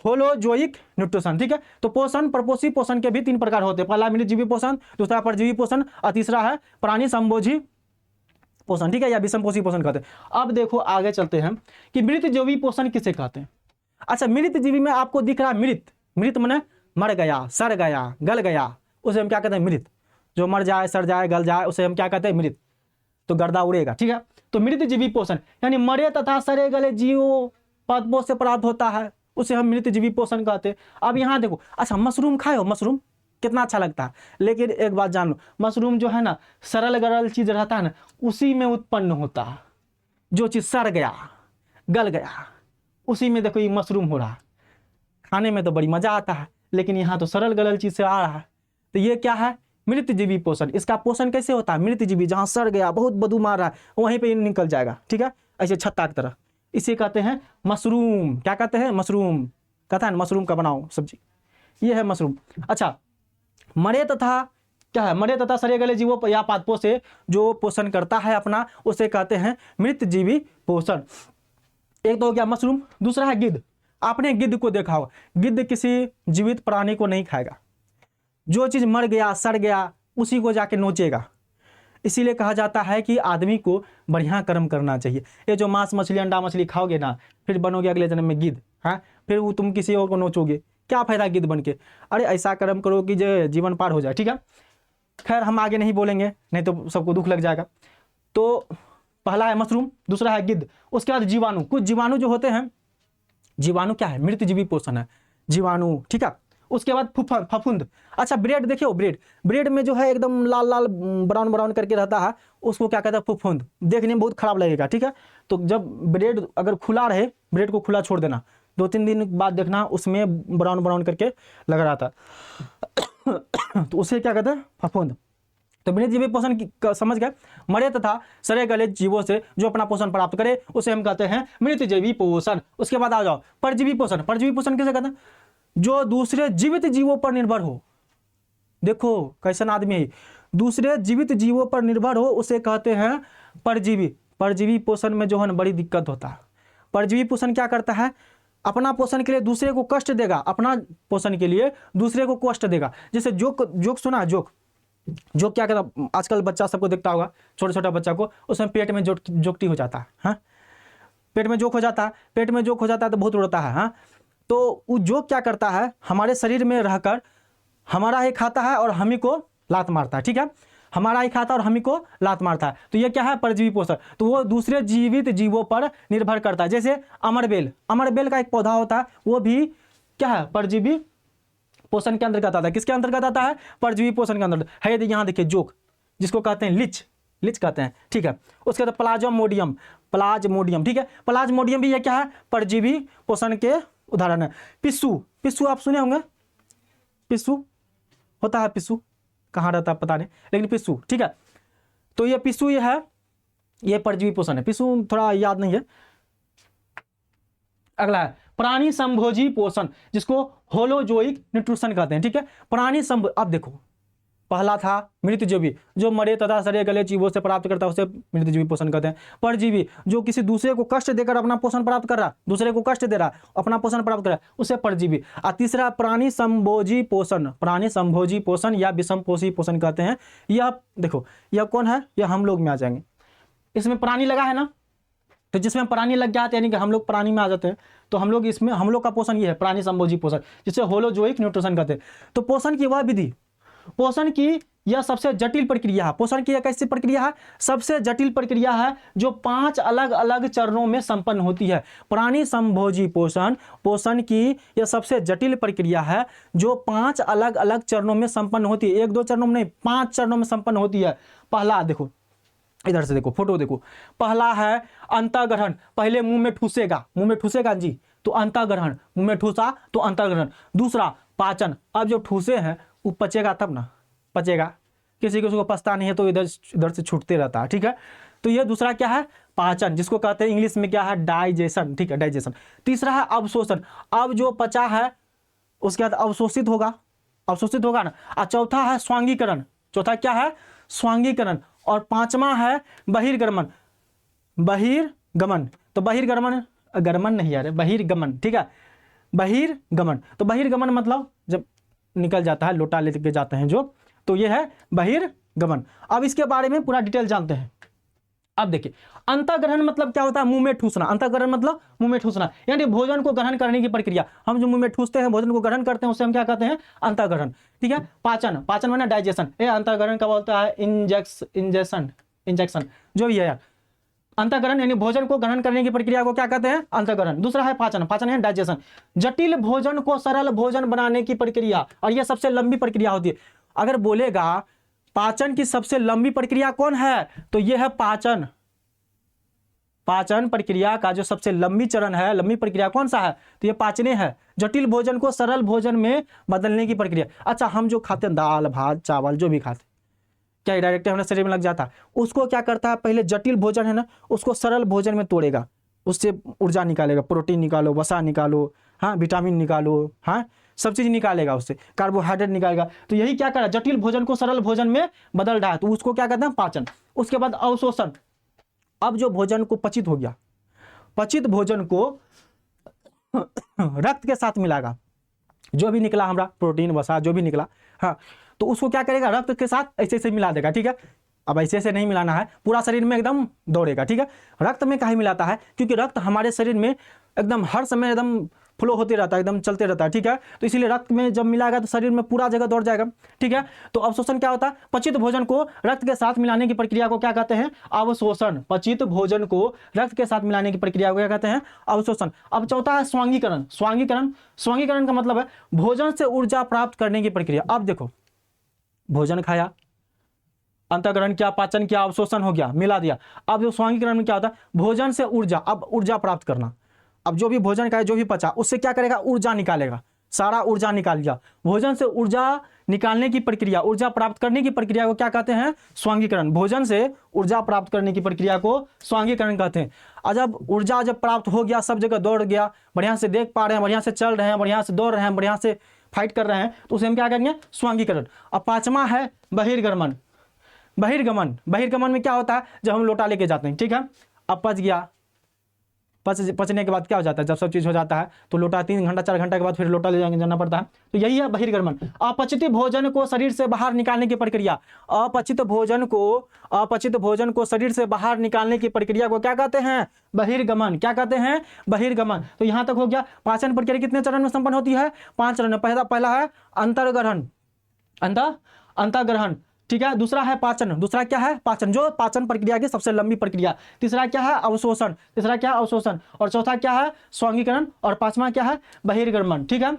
होलोजोइक न्यूट्रिशन, ठीक है। तो पोषण परपोषी पोषण के भी 3 प्रकार होते हैं। पहला मृतजीवी पोषण, दूसरा परजीवी पोषण, और तीसरा है प्राणी संभोजी पोषण, ठीक है, या विषमपोषी पोषण कहते हैं। अब देखो आगे चलते हैं कि मृतजीवी पोषण किसे कहते हैं। अच्छा, मृतजीवी में आपको दिख रहा है मृत, मृत माने मर गया, सड़ गया, गल गया, उसे हम क्या कहते हैं? मृत। जो मर जाए, सड़ जाए, गल जाए, उसे हम क्या कहते हैं? मृत। तो गर्दा उड़ेगा, ठीक है। तो मृतजीवी पोषण यानी मरे तथा सड़े गले जीवों पादपों से प्राप्त होता है, उसे हम मृतजीवी पोषण कहते हैं। अब यहाँ देखो, अच्छा मशरूम खाए हो? मशरूम कितना अच्छा लगता है, लेकिन एक बात जान लो, मशरूम जो है ना सरल गरल चीज रहता है ना, उसी में उत्पन्न होता है। जो चीज सड़ गया, गल गया, उसी में देखो ये मशरूम हो रहा है। खाने में तो बड़ी मजा आता है, लेकिन यहाँ तो सरल गरल चीज से आ रहा है। तो ये क्या है? मृतजीवी पोषण। इसका पोषण कैसे होता है? मृतजीवी जहाँ सड़ गया, बहुत बदबू मार रहा है, वहीं पे निकल जाएगा, ठीक है, ऐसे छत्ता की तरह। इसे कहते हैं मशरूम। क्या कहते हैं? मशरूम। कहता है मशरूम का बनाओ सब्जी, ये है मशरूम। अच्छा, मरे तथा क्या है? मरे तथा सड़े गले जीवों या पादपों से जो पोषण करता है अपना, उसे कहते हैं मृतजीवी पोषण। एक तो हो गया मशरूम, दूसरा है गिद्ध। आपने गिद्ध को देखा हो, गिद्ध किसी जीवित प्राणी को नहीं खाएगा, जो चीज मर गया, सड़ गया, उसी को जाके नोचेगा। इसीलिए कहा जाता है कि आदमी को बढ़िया कर्म करना चाहिए। ये जो मांस मछली अंडा मछली खाओगे ना, फिर बनोगे अगले जन्म में गिद्ध, हाँ, फिर वो तुम किसी और को नोचोगे, क्या फायदा गिद्ध बन के? अरे ऐसा कर्म करो कि जो जीवन पार हो जाए, ठीक है। खैर हम आगे नहीं बोलेंगे, नहीं तो सबको दुख लग जाएगा। तो पहला है मशरूम, दूसरा है गिद्ध, उसके बाद जीवाणु। कुछ जीवाणु जो होते हैं, जीवाणु क्या है? मृतजीवी पोषण है, जीवाणु, ठीक है। उसके बाद फफूंद। अच्छा, ब्रेड देखिए, ब्रेड, ब्रेड में जो है एकदम लाल लाल ब्राउन ब्राउन करके रहता है, उसको क्या कहते हैं? फफूंद। देखने में बहुत खराब लगेगा, ठीक है। तो जब ब्रेड अगर खुला रहे, ब्रेड को खुला छोड़ देना, 2-3 दिन बाद देखना उसमें ब्राउन ब्राउन करके लग रहा था तो उसे क्या कहते हैं? फफूंद। तो मृतजीवी पोषण समझ गए, मरे तथा सड़े गले जीवों से जो अपना पोषण प्राप्त करे उसे हम कहते हैं मृतजीवी पोषण। उसके बाद आ जाओ परजीवी पोषण। परजीवी पोषण किसे कहते हैं? जो दूसरे जीवित जीवों पर निर्भर हो। देखो कैसा आदमी है, दूसरे जीवित जीवों पर निर्भर हो, उसे कहते हैं परजीवी। परजीवी पोषण में जो है ना बड़ी दिक्कत होता है। परजीवी पोषण क्या करता है? अपना पोषण के लिए दूसरे को कष्ट देगा, अपना पोषण के लिए दूसरे को कष्ट देगा। जैसे जोक सुना, जोक क्या कहता, आजकल बच्चा सबको देखता होगा, छोटा छोटा बच्चा को, उसमें पेट में जोकटी हो जाता है, हाँ, पेट में जोक हो जाता है, पेट में जोक हो जाता है तो बहुत रोता है, हाँ। तो वो जोक क्या करता है? हमारे शरीर में रहकर हमारा ही खाता है और हम ही को लात मारता है, ठीक है, हमारा ही खाता है और हम ही को लात मारता है। तो ये क्या है? परजीवी पोषण। तो वो दूसरे जीवित जीवों पर निर्भर करता है। जैसे अमरबेल, अमरबेल का एक पौधा होता है, वो भी क्या है? परजीवी पोषण के अंतर्गत आता है। किसके अंतर्गत आता है? परजीवी पोषण के अंतर्गत है। यहाँ देखिए जोक, जिसको कहते हैं लिच कहते हैं, ठीक है। उसके बाद प्लाज्मोडियम, ठीक है, प्लाज्मोडियम भी ये क्या है? परजीवी पोषण के उदाहरण है। पिस्सू आप सुने होंगे, पिस्सू होता है, पिस्सू कहाँ रहता है पता नहीं, लेकिन पिस्सू, ठीक है। तो ये पिस्सू ये है, ये परजीवी पोषण है। पिस्सू थोड़ा याद नहीं है। अगला है प्राणी संभोजी पोषण, जिसको होलोजोइक न्यूट्रिशन कहते हैं, ठीक है। प्राणी संभ, अब देखो पहला था मृतजीवी, जो मरे तथा सड़े गले जीवों से प्राप्त करता है उसे मृतजीवी पोषण कहते हैं। परजीवी, जो किसी दूसरे को कष्ट देकर अपना पोषण प्राप्त कर रहा, दूसरे को कष्ट दे रहा अपना पोषण प्राप्त कर रहा है उसे परजीवी। और तीसरा प्राणी संभोजी पोषण, प्राणी संभोजी पोषण या विषमपोषी पोषण कहते हैं। यह देखो यह कौन है, यह हम लोग में आ जाएंगे। इसमें प्राणी लगा है ना, तो जिसमें प्राणी लग गया यानी कि हम लोग प्राणी में आ जाते हैं, तो हम लोग इसमें हम लोग का पोषण ये है प्राणी संभोजी पोषण, जिसे होलोजोइक न्यूट्रिशन कहते हैं। तो पोषण की वह विधि, पोषण की यह सबसे जटिल प्रक्रिया है। पोषण की यह कैसी प्रक्रिया है, सबसे जटिल प्रक्रिया है जो 5 अलग अलग चरणों में संपन्न होती है। प्राणी संभोजी पोषण, पोषण की यह सबसे जटिल प्रक्रिया है जो 5 अलग अलग चरणों में संपन्न होती है। 1-2 चरणों में नहीं, 5 चरणों में संपन्न होती है। पहला देखो, इधर से देखो, फोटो देखो, पहला है अंतःग्रहण, पहले मुंह में ठूसेगा, मुंह में ठूसेगा जी, तो अंतःग्रहण, मुंह में ठूसा तो अंतःग्रहण। दूसरा पाचन, अब जो ठूसे हैं वो पचेगा तब ना, पचेगा, किसी को पचता नहीं है तो इधर से छूटते रहता है, ठीक है। तो ये दूसरा क्या है, पाचन, जिसको कहते हैं इंग्लिश में क्या है, डाइजेशन, ठीक है, डाइजेशन। तीसरा है अवशोषण, अब जो पचा है उसके बाद अवशोषित होगा, अवशोषित होगा ना। और चौथा है स्वांगीकरण, चौथा क्या है, स्वांगीकरण। और पांचवा है बहिर्गमन, बहिर्गमन, तो बहिर्गमन, गमन नहीं यार, बहिर्गमन, ठीक है, बहिर्गमन। तो बहिर्गमन मतलब जब निकल जाता है, लोटा लेके जाते हैं जो, तो ये है बहिर्गमन। अब इसके बारे में पूरा डिटेल जानते हैं। अब देखिए, अंतःग्रहण मतलब क्या होता है, मुंह में ठूसना। अंतःग्रहण मतलब मुंह में ठूसना, यानी भोजन को ग्रहण करने की प्रक्रिया। हम जो मुंह में ठूसते हैं, भोजन को ग्रहण करते हैं, उसे हम क्या कहते हैं, अंतःग्रहण, ठीक है। पाचन, पाचन माने डाइजेशन, ये अंतःग्रहण का बोलता है इंजेक्शन, जो भी है यार। अंतःग्रहण यानी भोजन को ग्रहण करने की प्रक्रिया को क्या कहते हैं, अंतःग्रहण। दूसरा है पाचन, पाचन है डाइजेशन, जटिल भोजन को सरल भोजन बनाने की प्रक्रिया, और यह सबसे लंबी प्रक्रिया होती है। अगर बोलेगा पाचन की सबसे लंबी प्रक्रिया कौन है, तो यह है पाचन। पाचन प्रक्रिया का जो सबसे लंबी चरण है, लंबी प्रक्रिया कौन सा है, तो यह पाचने है, जटिल भोजन को सरल भोजन में बदलने की प्रक्रिया। अच्छा, हम जो खाते हैं दाल भात चावल जो भी खाते, क्या डायरेक्ट हमारे शरीर में लग जाता है, उसको क्या करता है, पहले जटिल भोजन है ना, उसको सरल भोजन में तोड़ेगा, उससे ऊर्जा निकालेगा, प्रोटीन निकालो, वसा निकालो, हाँ, विटामिन निकालो, हाँ, सब चीज निकालेगा, उससे कार्बोहाइड्रेट निकालेगा। तो यही क्या करा, जटिल भोजन को सरल भोजन में बदल रहा है, तो उसको क्या कहते हैं, पाचन। उसके बाद अवशोषण, अब जो भोजन को पचित हो गया, पचित भोजन को रक्त के साथ मिलाएगा, जो भी निकला हमारा प्रोटीन वसा जो भी निकला, हाँ, तो उसको क्या करेगा, रक्त के साथ ऐसे ऐसे मिला देगा, ठीक है। अब ऐसे ऐसे नहीं मिलाना है, पूरा शरीर में एकदम दौड़ेगा, ठीक है। रक्त में काहे मिलाता है, क्योंकि रक्त हमारे शरीर में एकदम हर समय एकदम फ्लो होते रहता है, एकदम चलते रहता है, ठीक है। तो इसीलिए रक्त में जब मिलाएगा तो शरीर में पूरा जगह दौड़ जाएगा, ठीक है। तो अवशोषण क्या होता है, पचित भोजन को रक्त के साथ मिलाने की प्रक्रिया को क्या कहते हैं, अवशोषण। पचित भोजन को रक्त के साथ मिलाने की प्रक्रिया को क्या कहते हैं, अवशोषण। अब चौथा है स्वांगीकरण। स्वांगीकरण, स्वांगीकरण का मतलब है भोजन से ऊर्जा प्राप्त करने की प्रक्रिया। अब देखो, भोजन खाया, अंतःग्रहण किया, पाचन किया, अवशोषण हो गया, मिला दिया। अब जो स्वांगीकरण में क्या होता है, भोजन से ऊर्जा, अब ऊर्जा प्राप्त करना। अब जो भी भोजन खाया, जो भी पचा, उससे क्या करेगा, ऊर्जा निकालेगा, सारा ऊर्जा निकाल लिया। भोजन से ऊर्जा निकालने की प्रक्रिया, ऊर्जा प्राप्त करने की प्रक्रिया को क्या कहते हैं, स्वांगीकरण। भोजन से ऊर्जा प्राप्त करने की प्रक्रिया को स्वांगीकरण कहते हैं। और जब ऊर्जा जब प्राप्त हो गया, सब जगह दौड़ गया, बढ़िया से देख पा रहे हैं, बढ़िया से चल रहे हैं, बढ़िया से दौड़ रहे हैं, बढ़िया से फाइट कर रहे हैं, तो उसे हम क्या करेंगे, स्वांगीकरण। अब पांचवा है बहिर्गमन। बहिर्गमन, बहिर्गमन में क्या होता है, जब हम लोटा लेके जाते हैं, ठीक है। अब पच गया, पचने के बाद क्या हो जाता है, जब सब चीज हो जाता है तो लोटा 3 घंटा 4 घंटा के बाद फिर लोटा ले जाना पड़ता है। तो यही है बहिर्गमन। अपचित भोजन को शरीर से बाहर निकालने की प्रक्रिया, अपचित भोजन को शरीर से बाहर निकालने की प्रक्रिया को क्या कहते हैं, बहिर्गमन। क्या कहते हैं, बहिर्गमन। तो यहां तक हो गया। पाचन प्रक्रिया कितने चरण में संपन्न होती है, 5 चरण में। पहला है अंतर्ग्रहण, अंतःग्रहण, ठीक है। दूसरा है पाचन, दूसरा क्या है, पाचन, जो पाचन प्रक्रिया की सबसे लंबी प्रक्रिया। तीसरा क्या है, अवशोषण, तीसरा क्या है, अवशोषण। और चौथा क्या है, स्वांगीकरण। और पांचवा क्या है, बहिर्गमन, ठीक है।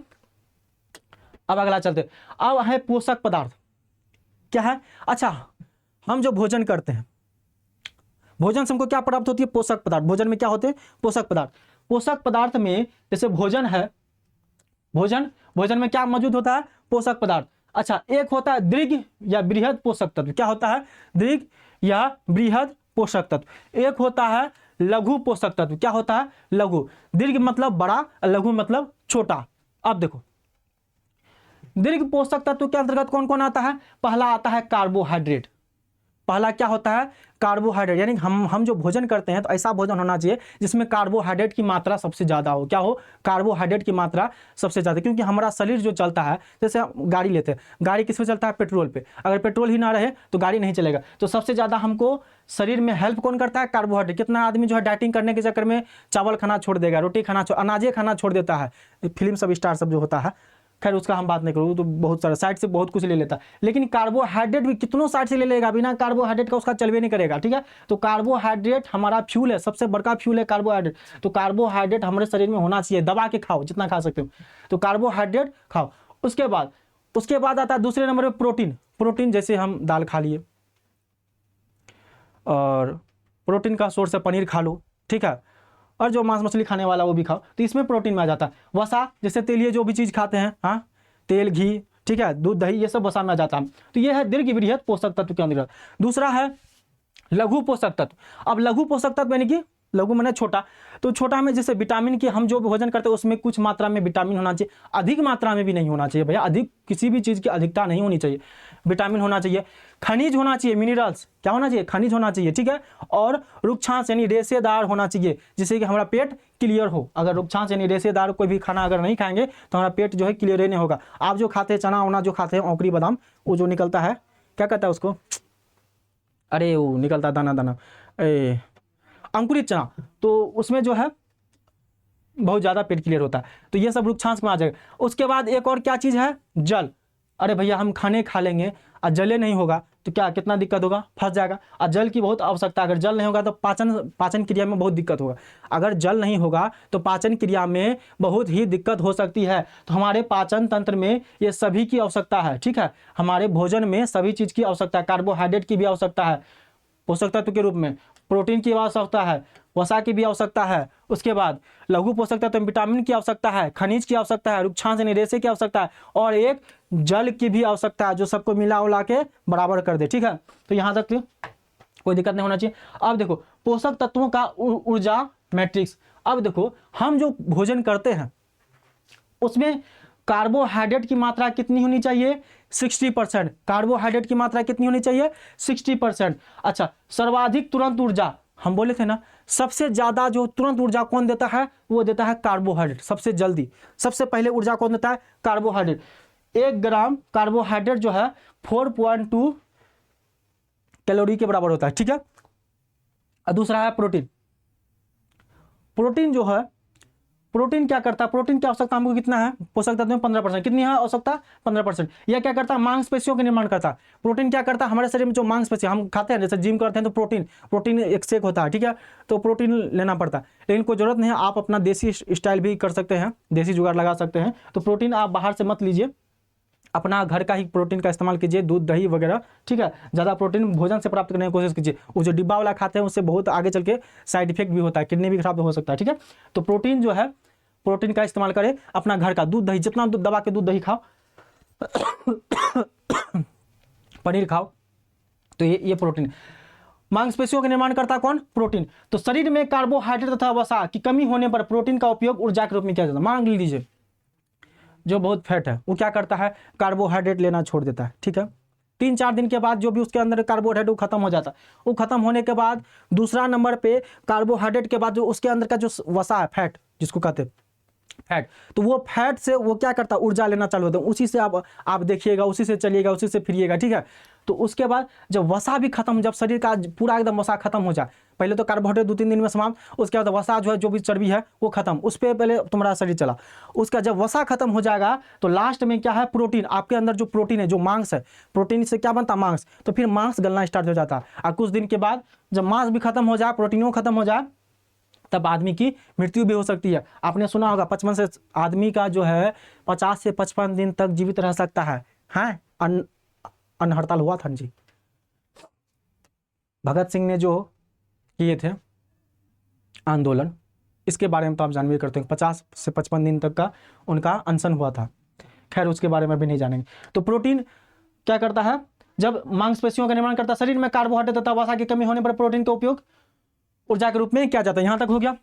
अब अगला चलते, अब है पोषक पदार्थ। क्या है, अच्छा, हम जो भोजन करते हैं, भोजन से हमको क्या प्राप्त होती है, पोषक पदार्थ। भोजन में क्या होते हैं, पोषक पदार्थ। पोषक पदार्थ में जैसे भोजन है, भोजन में क्या मौजूद होता है, पोषक पदार्थ। अच्छा, एक होता है दीर्घ या बृहद पोषक तत्व। क्या होता है, दीर्घ या बृहद पोषक तत्व। एक होता है लघु पोषक तत्व। क्या होता है, लघु। दीर्घ मतलब बड़ा, लघु मतलब छोटा। अब देखो, दीर्घ पोषक तत्व के अंतर्गत कौन कौन आता है? पहला आता है कार्बोहाइड्रेट। पहला क्या होता है? कार्बोहाइड्रेट। यानी हम जो भोजन करते हैं तो ऐसा भोजन होना चाहिए जिसमें कार्बोहाइड्रेट की मात्रा सबसे ज़्यादा हो। क्या हो? कार्बोहाइड्रेट की मात्रा सबसे ज़्यादा, क्योंकि हमारा शरीर जो चलता है, जैसे हम गाड़ी लेते हैं, गाड़ी किस पे चलता है? पेट्रोल पे। अगर पेट्रोल ही ना रहे तो गाड़ी नहीं चलेगा। तो सबसे ज़्यादा हमको शरीर में हेल्प कौन करता है? कार्बोहाइड्रेट। कितना आदमी जो है डाइटिंग करने के चक्कर में चावल खाना छोड़ देगा, रोटी खाना अनाजे खाना छोड़ देता है। फिल्म सब स्टार सब जो होता है, खैर उसका हम बात नहीं करूँ, तो बहुत सारा साइड से बहुत कुछ ले लेता है, लेकिन कार्बोहाइड्रेट भी कितनों साइड से ले लेगा, बिना कार्बोहाइड्रेट का उसका चलवे नहीं करेगा। ठीक है, तो कार्बोहाइड्रेट हमारा फ्यूल है, सबसे बड़का फ्यूल है कार्बोहाइड्रेट। तो कार्बोहाइड्रेट हमारे शरीर में होना चाहिए, दबा के खाओ जितना खा सकते हो, तो कार्बोहाइड्रेट खाओ। उसके बाद आता है दूसरे नंबर पर प्रोटीन। प्रोटीन जैसे हम दाल खा लिए, और प्रोटीन का सोर्स है पनीर खा लो, ठीक है, और जो मांस मछली खाने वाला वो भी खाओ, तो इसमें प्रोटीन में आ जाता है। वसा, जैसे तेलीय जो भी चीज़ खाते हैं, हाँ, तेल, घी, ठीक है, दूध, दही, ये सब वसा में आ जाता है। तो ये है दीर्घ वृहत पोषक तत्व के अंतर्गत। दूसरा है लघु पोषक तत्व। अब लघु पोषक तत्व यानी कि लघु माने छोटा, तो छोटा में जैसे विटामिन की हम जो भोजन करते हैं उसमें कुछ मात्रा में विटामिन होना चाहिए, अधिक मात्रा में भी नहीं होना चाहिए भैया, अधिक किसी भी चीज़ की अधिकता नहीं होनी चाहिए। विटामिन होना चाहिए, खनिज होना चाहिए, मिनरल्स, क्या होना चाहिए? खनिज होना चाहिए, ठीक है, और रुक्षांश यानी रेशेदार होना चाहिए, जिससे कि हमारा पेट क्लियर हो। अगर रुक्षांश यानी रेशेदार कोई भी खाना अगर नहीं खाएंगे तो हमारा पेट जो है क्लियर ही नहीं होगा। आप जो खाते हैं चना वना जो खाते हैं, औंकड़ी बादाम, वो जो निकलता है, क्या कहता है उसको? अरे वो निकलता है दाना दाना, अंकुरित चना, तो उसमें जो है बहुत ज़्यादा पेट क्लियर होता है। तो ये सब रुक्षांश में आ जाएगा। उसके बाद एक और क्या चीज़ है? जल। अरे भैया हम खाने खा लेंगे और जले नहीं होगा तो क्या कितना दिक्कत होगा? फंस जाएगा। और जल की बहुत आवश्यकता, अगर जल नहीं होगा तो पाचन क्रिया में बहुत दिक्कत होगा। अगर जल नहीं होगा तो पाचन क्रिया में बहुत ही दिक्कत हो सकती है। तो हमारे पाचन तंत्र में ये सभी की आवश्यकता है, ठीक है, हमारे भोजन में सभी चीज़ की आवश्यकता है। कार्बोहाइड्रेट की भी आवश्यकता है पोषक तत्व के रूप में, प्रोटीन की आवश्यकता है, वसा की भी आवश्यकता है। उसके बाद लघु पोषक तत्व में विटामिन की आवश्यकता है, खनिज की आवश्यकता है, रुक्षांश यानी रेशे की आवश्यकता है, और एक जल की भी आवश्यकता है, जो सबको मिला उला के बराबर कर दे। ठीक है, तो यहाँ तक कोई दिक्कत नहीं होना चाहिए। अब देखो पोषक तत्वों का ऊर्जा मैट्रिक्स। अब देखो हम जो भोजन करते हैं उसमें कार्बोहाइड्रेट की मात्रा कितनी होनी चाहिए? 60%। कार्बोहाइड्रेट की मात्रा कितनी होनी चाहिए? 60%। अच्छा, सर्वाधिक तुरंत ऊर्जा हम बोले थे ना, सबसे ज्यादा जो तुरंत ऊर्जा कौन देता है? वो देता है कार्बोहाइड्रेट। सबसे जल्दी, सबसे पहले ऊर्जा कौन देता है? कार्बोहाइड्रेट। 1 ग्राम कार्बोहाइड्रेट जो है 4.2 कैलोरी के बराबर होता है, ठीक है। और दूसरा है प्रोटीन। प्रोटीन जो है, प्रोटीन क्या करता है? प्रोटीन की आवश्यकता हमको कितना है? पोषक तत्व में 15%। कितनी है आवश्यकता? 15%। यह क्या करता है? मांसपेशियों का निर्माण करता है। प्रोटीन क्या करता है? हमारे शरीर में जो मांसपेशियां हम खाते हैं, जैसे जिम करते हैं तो प्रोटीन एक से एक होता है, ठीक है, तो प्रोटीन लेना पड़ता है। लेकिन कोई जरूरत नहीं है, आप अपना देसी स्टाइल भी कर सकते हैं, देसी जुगाड़ लगा सकते हैं। तो प्रोटीन आप बाहर से मत लीजिए, अपना घर का ही प्रोटीन का इस्तेमाल कीजिए, दूध दही वगैरह, ठीक है। ज़्यादा प्रोटीन भोजन से प्राप्त करने की कोशिश कीजिए। वो जो डिब्बा वाला खाते हैं उससे बहुत आगे चल के साइड इफेक्ट भी होता है, किडनी भी खराब हो सकता है, ठीक है। तो प्रोटीन जो है, प्रोटीन का इस्तेमाल करें, अपना घर का दूध दही, जितना दूध दबा के दूध दही खाओ पनीर खाओ, तो ये प्रोटीन। मांसपेशियों का निर्माण करता कौन? प्रोटीन। तो शरीर में कार्बोहाइड्रेट तथा वसा की कमी होने पर प्रोटीन का उपयोग ऊर्जा के रूप में किया जाता है। मान लीजिए जो बहुत फैट है वो क्या करता है? कार्बोहाइड्रेट लेना छोड़ देता है, ठीक है। 3-4 दिन के बाद जो भी उसके अंदर कार्बोहाइड्रेट वो खत्म हो जाता है। वो खत्म होने के बाद दूसरा नंबर पे कार्बोहाइड्रेट के बाद जो उसके अंदर का जो वसा है, फैट जिसको कहते हैं फैट, तो वो फैट से वो क्या करता है? ऊर्जा लेना चालू होता है। उसी से आप देखिएगा, उसी से चलिएगा, उसी से फिरिएगा, ठीक है। तो उसके बाद जब वसा भी खत्म, जब शरीर का पूरा एकदम वसा खत्म हो जाए, पहले तो कार्बोहाइड्रेट 2-3 दिन में समाप्त, उसके बाद वसा जो है, जो भी चर्बी है वो खत्म, उस पर पहले तुम्हारा शरीर चला। उसका जब वसा खत्म हो जाएगा तो लास्ट में क्या है? प्रोटीन। आपके अंदर जो प्रोटीन है, जो मांस है, प्रोटीन से क्या बनता? मांस। तो फिर मांस गलना स्टार्ट हो जाता है, और कुछ दिन के बाद जब मांस भी खत्म हो जाए, प्रोटीनों खत्म हो जाए, तब आदमी की मृत्यु भी हो सकती है। आपने सुना होगा 55 से आदमी का जो है 50 से 55 दिन तक जीवित रह सकता है। हाँ, अन्न हड़ताल हुआ था जी, भगत सिंह ने जो किए थे आंदोलन, इसके बारे में तो आप जानवे करते हैं। 50 से 55 दिन तक का उनका अनशन हुआ था। खैर उसके बारे में भी नहीं जानेंगे। तो प्रोटीन क्या करता है? जब मांसपेशियों का निर्माण करता है, शरीर में कार्बोहाइड्रेट तथा वसा की कमी होने पर प्रोटीन का उपयोग ऊर्जा के रूप में किया जाता है। यहां तक हो गया।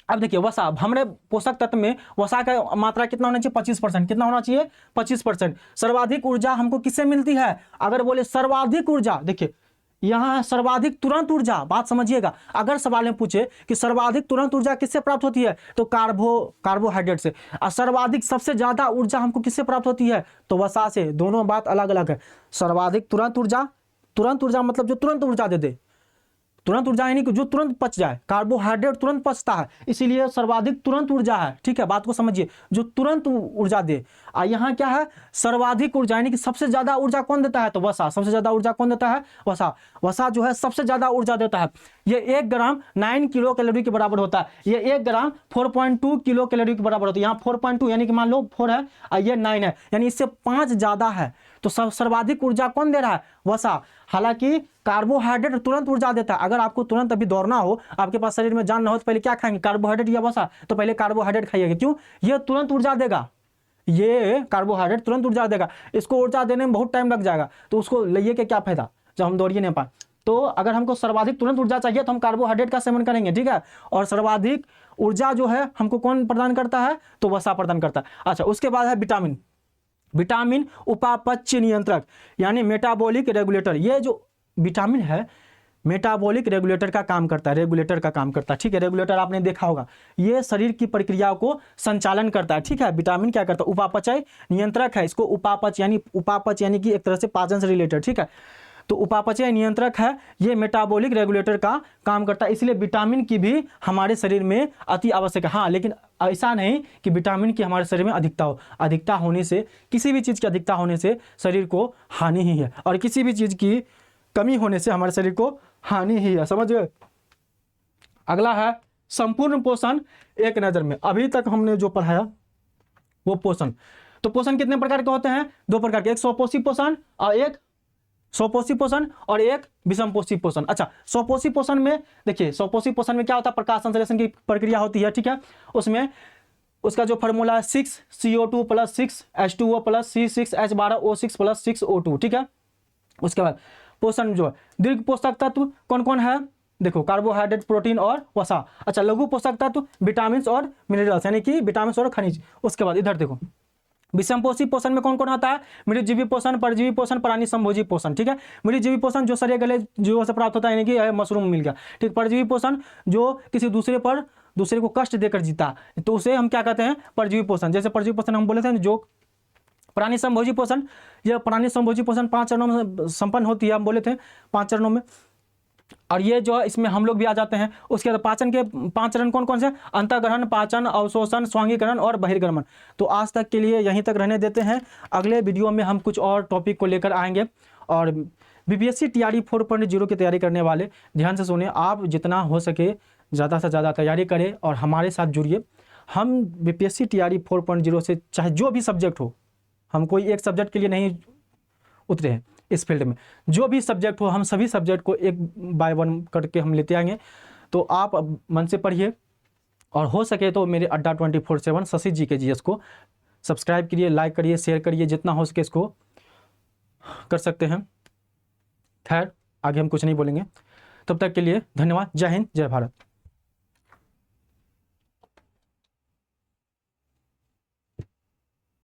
अब देखिए वसा, हमारे पोषक तत्व में वसा का मात्रा कितना होना चाहिए? 25%। कितना होना चाहिए? 25%। सर्वाधिक ऊर्जा हमको किससे मिलती है? अगर बोले सर्वाधिक ऊर्जा, देखिए यहाँ सर्वाधिक तुरंत ऊर्जा, बात समझिएगा। अगर सवाल में पूछे कि सर्वाधिक तुरंत ऊर्जा किससे प्राप्त होती है, तो कार्बोहाइड्रेट से। और सर्वाधिक सबसे ज्यादा ऊर्जा हमको किससे प्राप्त होती है? तो वसा से। दोनों बात अलग अलग है। सर्वाधिक तुरंत ऊर्जा मतलब जो तुरंत ऊर्जा दे दे, तुरंत ऊर्जा यानी कि जो तुरंत पच जाए। कार्बोहाइड्रेट तुरंत पचता है, इसीलिए सर्वाधिक तुरंत ऊर्जा है। ठीक है, बात को समझिए, जो तुरंत ऊर्जा दे। और यहाँ क्या है? सर्वाधिक ऊर्जा यानी कि सबसे ज्यादा ऊर्जा कौन देता है? तो वसा। सबसे ज्यादा ऊर्जा कौन देता है? वसा। वसा जो है सबसे ज्यादा ऊर्जा देता है। ये 1 ग्राम 9 किलो कैलोरी के बराबर होता है। ये 1 ग्राम 4.2 किलो कैलोरी के बराबर होता है। यहाँ 4.2 यानी कि मान लो 4 है और ये 9 है, यानी इससे 5 ज्यादा है। तो सर्वाधिक ऊर्जा कौन दे रहा है? वसा। हालांकि कार्बोहाइड्रेट तुरंत ऊर्जा देता है। अगर आपको तुरंत अभी दौड़ना हो, आपके पास शरीर में जान ना हो, तो पहले क्या खाएंगे? कार्बोहाइड्रेट या वसा? तो पहले कार्बोहाइड्रेट खाइएगा। क्यों? ये तुरंत ऊर्जा देगा। ये कार्बोहाइड्रेट तुरंत ऊर्जा देगा। इसको ऊर्जा देने में बहुत टाइम लग जाएगा, तो उसको लिए के क्या फायदा जब हम दौड़िए नहीं पाए। तो अगर हमको सर्वाधिक तुरंत ऊर्जा चाहिए तो हम कार्बोहाइड्रेट का सेवन करेंगे। ठीक है, और सर्वाधिक ऊर्जा जो है हमको कौन प्रदान करता है? तो वसा प्रदान करता है। अच्छा, उसके बाद है विटामिन। विटामिन उपापचय नियंत्रक यानी मेटाबॉलिक रेगुलेटर। ये जो विटामिन है मेटाबॉलिक रेगुलेटर का काम करता है, रेगुलेटर का काम करता है। ठीक है, रेगुलेटर आपने देखा होगा, ये शरीर की प्रक्रियाओं को संचालन करता है। ठीक है, विटामिन क्या करता है? उपापचय नियंत्रक है। इसको उपापच यानी कि एक तरह से पाचन से रिलेटेड। ठीक है, तो उपापचय नियंत्रक है, ये मेटाबॉलिक रेगुलेटर का काम करता है। इसलिए विटामिन की भी हमारे शरीर में अति आवश्यक है। हाँ, लेकिन ऐसा नहीं कि विटामिन की हमारे शरीर में अधिकता हो। अधिकता होने से, किसी भी चीज़ की अधिकता होने से शरीर को हानि ही है, और किसी भी चीज़ की कमी होने से हमारे शरीर को हानि ही है। समझ गए? अगला है संपूर्ण पोषण एक नज़र में। अभी तक हमने जो पढ़ाया वो पोषण। तो पोषण कितने प्रकार के होते हैं? 2 प्रकार के, एक स्वपोषी पोषण और एक स्वपोषी पोषण और एक विषमपोषी पोषण। अच्छा, स्वपोषी पोषण में देखिए, स्वपोषी पोषण में क्या होता है? प्रकाश संश्लेषण की प्रक्रिया होती है। ठीक है, उसमें उसका जो फॉर्मूला है 6CO2 + 6H2O + C6H12O6 + 6O2। ठीक है, उसके बाद पोषण जो है, दीर्घ पोषक तत्व कौन कौन है? देखो, कार्बोहाइड्रेट, प्रोटीन और वसा। अच्छा, लघु पोषक तत्व विटामिन और मिनरल्स यानी कि विटामिन और खनिज। उसके बाद इधर देखो, विषमपोषी पोषण में कौन कौन आता है? मृतजीवी पोषण, परजीवी पोषण, प्राणी संभोजी पोषण। ठीक है, मृतजीवी पोषण जो सड़े गले जीवों से प्राप्त होता है, यानी कि मशरूम मिल गया। ठीक, परजीवी पोषण जो किसी दूसरे को कष्ट देकर जीता, तो उसे हम क्या कहते हैं? परजीवी पोषण। जैसे परजीवी पोषण हम बोले थे जो प्राणी संभोजी पोषण, यह प्राणी संभोजी पोषण 5 चरणों में संपन्न होती है। हम बोले थे 5 चरणों में, और ये जो है इसमें हम लोग भी आ जाते हैं। उसके बाद पाचन के 5 चरण कौन कौन से? अंतःग्रहण, पाचन, अवशोषण, स्वांगीकरण और बहिर्गमन। तो आज तक के लिए यहीं तक रहने देते हैं। अगले वीडियो में हम कुछ और टॉपिक को लेकर आएंगे। और बीपीएससी टीआरई 4.0 की तैयारी करने वाले ध्यान से सुनिए, आप जितना हो सके ज़्यादा से ज़्यादा तैयारी करें और हमारे साथ जुड़िए। हम बीपीएससी टीआरई 4.0 से चाहे जो भी सब्जेक्ट हो, हम कोई एक सब्जेक्ट के लिए नहीं उतरे हैं इस फील्ड में। जो भी सब्जेक्ट हो, हम सभी सब्जेक्ट को 1 बाय 1 करके हम लेते आएंगे। तो आप मन से पढ़िए, और हो सके तो मेरे अड्डा 24/7 शशि GK GS को सब्सक्राइब करिए, लाइक करिए, शेयर करिए, जितना हो सके इसको कर सकते हैं। खैर, आगे हम कुछ नहीं बोलेंगे। तब तक के लिए धन्यवाद। जय हिंद, जय भारत।